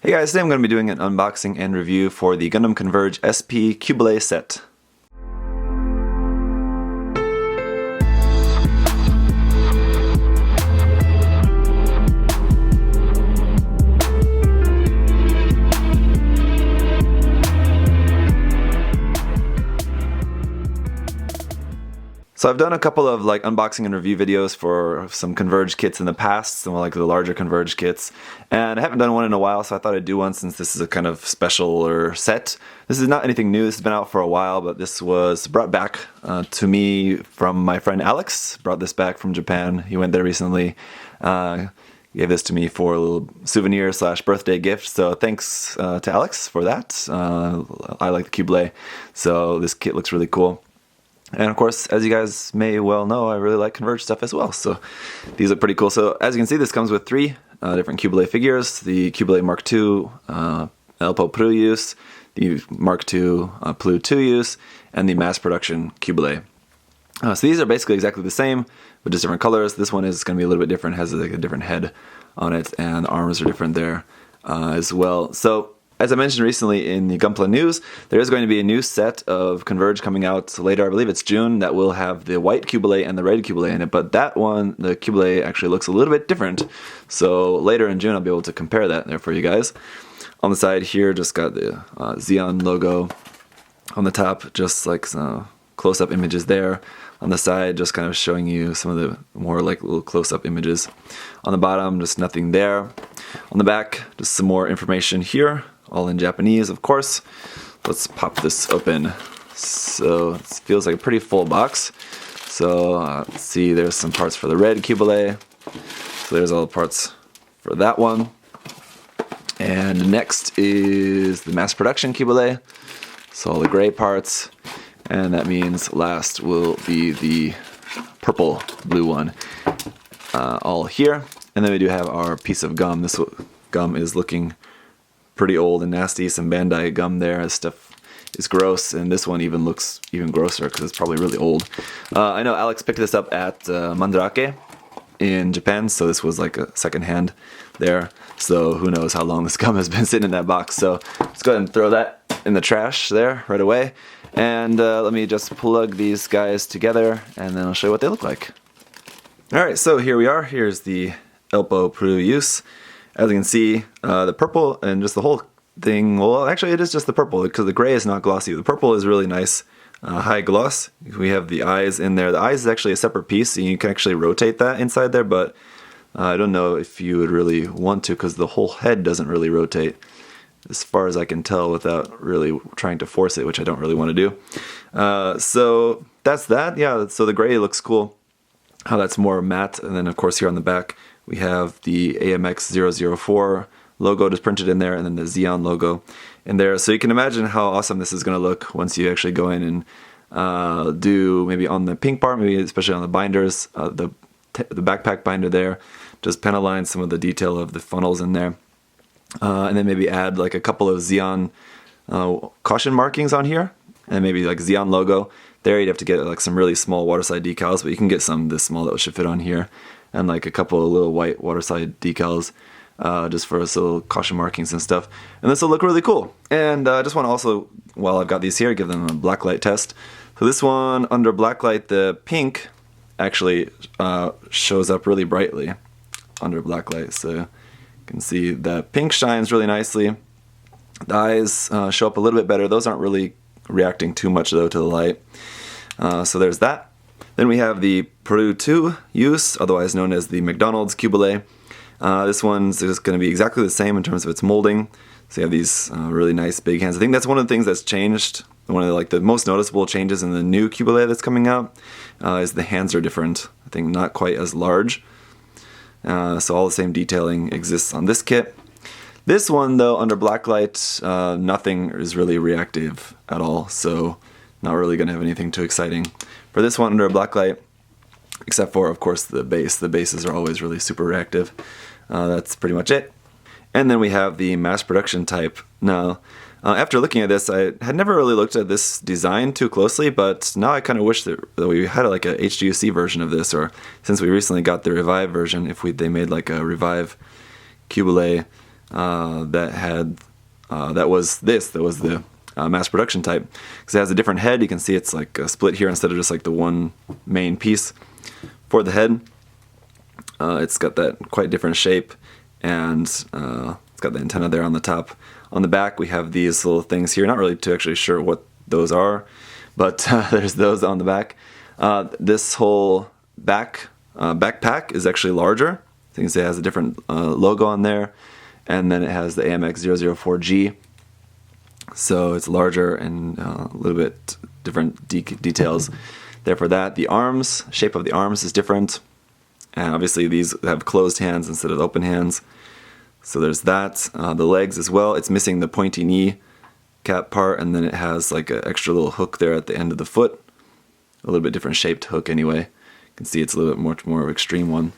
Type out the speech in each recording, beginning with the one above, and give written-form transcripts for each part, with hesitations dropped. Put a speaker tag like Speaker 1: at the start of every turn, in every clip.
Speaker 1: Hey guys, today I'm going to be doing an unboxing and review for the Gundam Converge SP Qubeley set. So I've done a couple of unboxing and review videos for some Converge kits in the past, some the larger Converge kits, and I haven't done one in a while, so I thought I'd do one since this is a kind of special set. This is not anything new, this has been out for a while, but this was brought back to me from my friend Alex. Brought this back from Japan. He went there recently. Gave this to me for a little souvenir / birthday gift, so thanks to Alex for that. I like the Qubeley, so this kit looks really cool. And of course, as you guys may well know, I really like Converge stuff as well, so these are pretty cool. So as you can see, this comes with three different Qubeley figures: the Qubeley Mk-II, Elpeo Ple Use, the Mk-II Ple Two Use, and the Mass-Production Qubeley. So these are basically exactly the same, but just different colors. This one is going to be a little bit different, has a different head on it, and the arms are different there as well. So as I mentioned recently in the Gunpla news, there is going to be a new set of Converge coming out later. I believe it's June, that will have the white Qubeley and the red Qubeley in it, but that one, the Qubeley, actually looks a little bit different. So later in June I'll be able to compare that there for you guys. On the side here, just got the Xeon logo. On the top, just like some close-up images there. On the side, just kind of showing you some of the more little close-up images. On the bottom, just nothing there. On the back, just some more information here. All in Japanese, of course. Let's pop this open. So it feels like a pretty full box. So let's see, there's some parts for the red Qubeley. So there's all the parts for that one. And next is the Mass-Production Qubeley. So all the gray parts. And that means last will be the purple blue one. All here. And then we do have our piece of gum. This gum is looking pretty old and nasty. Some Bandai gum there. This stuff is gross, and this one even looks even grosser because it's probably really old. I know Alex picked this up at Mandarake in Japan, so this was like a second-hand there. So who knows how long this gum has been sitting in that box. So let's go ahead and throw that in the trash there right away. And let me just plug these guys together, and then I'll show you what they look like. Alright, so here we are. Here's the Elpeo Ple Use. As you can see, the purple and just the whole thing, well actually it is just the purple because the gray is not glossy. The purple is really nice, high gloss. We have the eyes in there. The eyes is actually a separate piece, so you can actually rotate that inside there, but I don't know if you would really want to because the whole head doesn't really rotate as far as I can tell without really trying to force it, which I don't really want to do. So that's that. Yeah, so the gray looks cool, how that's more matte, and then of course here on the back we have the AMX004 logo just printed in there, and then the Xeon logo in there. So you can imagine how awesome this is going to look once you actually go in and do maybe on the pink part, maybe especially on the binders, the backpack binder there, just pen align some of the detail of the funnels in there. And then maybe add like a couple of Xeon caution markings on here, and maybe like Xeon logo. There you'd have to get like some really small waterside decals, but you can get some this small that should fit on here. And like a couple of little white waterside decals just for us little caution markings and stuff. And this will look really cool. And I just want to also, while I've got these here, give them a blacklight test. So this one, under blacklight, the pink actually shows up really brightly under blacklight. So you can see that pink shines really nicely. The eyes show up a little bit better. Those aren't really reacting too much though to the light. So there's that. Then we have the Ple Two Use, otherwise known as the McDonald's Qubeley. This one's just going to be exactly the same in terms of its molding. So you have these really nice big hands. I think that's one of the things that's changed. One of the most noticeable changes in the new Qubeley that's coming out is the hands are different. I think not quite as large. So all the same detailing exists on this kit. This one though, under blacklight, nothing is really reactive at all. So not really going to have anything too exciting for this one under a blacklight, except for, of course, the base. The bases are always really super reactive. That's pretty much it. And then we have the mass production type. Now, after looking at this, I had never really looked at this design too closely, but now I kind of wish that we had like a HDUC version of this, or since we recently got the Revive version, if they made like a Revive Qubeley that was the mass production type, because it has a different head. You can see it's like a split here instead of just like the one main piece for the head. It's got that quite different shape, and it's got the antenna there on the top. On the back we have these little things here, not really too actually sure what those are, but there's those on the back. This whole backpack is actually larger. You can see it has a different logo on there, and then it has the AMX004G, so it's larger and a little bit different details there for that. The arms, shape of the arms is different, and obviously these have closed hands instead of open hands, so there's that. The legs as well, it's missing the pointy knee cap part, and then it has like an extra little hook there at the end of the foot, a little bit different shaped hook anyway. You can see it's a little bit much more of an extreme one.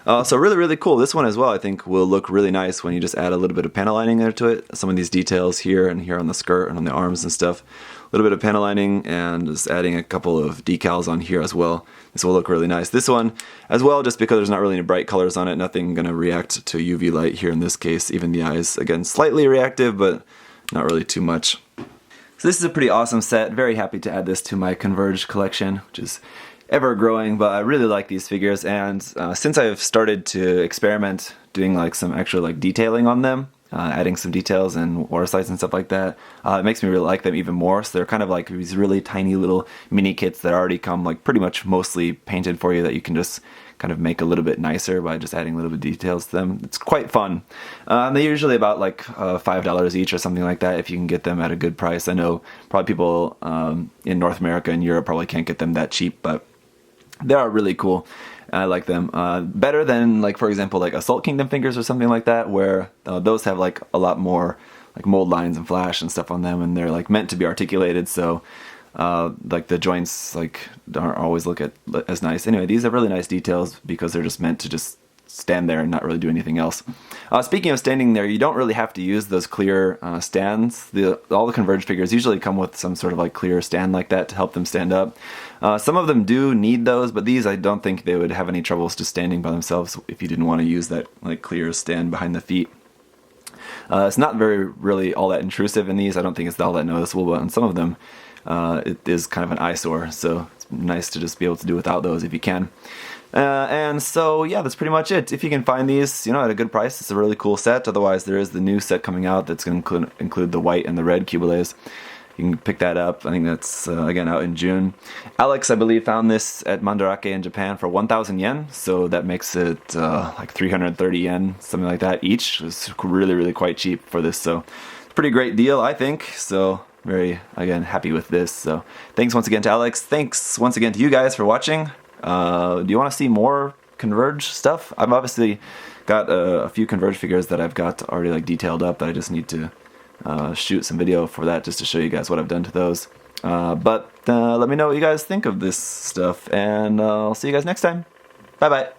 Speaker 1: So really cool. This one as well I think will look really nice when you just add a little bit of panel lining there to it. Some of these details here and here on the skirt and on the arms and stuff. A little bit of panel lining and just adding a couple of decals on here as well. This will look really nice. This one as well, just because there's not really any bright colors on it, nothing gonna react to UV light here in this case. Even the eyes, again, slightly reactive, but not really too much. So this is a pretty awesome set. Very happy to add this to my Converge collection, which is ever growing, but I really like these figures, and since I've started to experiment doing like some actual like detailing on them, adding some details and water slides and stuff like that, it makes me really like them even more. So they're kind of like these really tiny little mini kits that already come like pretty much mostly painted for you, that you can just kind of make a little bit nicer by just adding a little bit of details to them. It's quite fun. They're usually about like $5 each or something like that if you can get them at a good price. I know probably people in North America and Europe probably can't get them that cheap, but they are really cool. I like them better than, like, for example, like Assault Kingdom figures or something like that, where those have like a lot more like mold lines and flash and stuff on them, and they're like meant to be articulated, so like the joints like don't always look as nice. Anyway, these have really nice details because they're just meant to just stand there and not really do anything else. Speaking of standing there, you don't really have to use those clear stands. All the Converge figures usually come with some sort of like clear stand like that to help them stand up. Some of them do need those, but these I don't think they would have any troubles just standing by themselves if you didn't want to use that like clear stand behind the feet. It's not really all that intrusive in these. I don't think it's all that noticeable, but on some of them it is kind of an eyesore, so it's nice to just be able to do without those if you can. And so yeah, that's pretty much it. If you can find these, at a good price, it's a really cool set. Otherwise, there is the new set coming out that's going to include the white and the red Qubeleys. You can pick that up. I think that's again out in June. Alex, I believe, found this at Mandarake in Japan for 1,000 yen, so that makes it like 330 yen, something like that each. It's really quite cheap for this, so it's a pretty great deal, I think. So very, again, happy with this. So thanks once again to Alex. Thanks once again to you guys for watching. Do you want to see more Converge stuff? I've obviously got a few Converge figures that I've got already like detailed up that I just need to shoot some video for that, just to show you guys what I've done to those. But let me know what you guys think of this stuff, and I'll see you guys next time. Bye bye.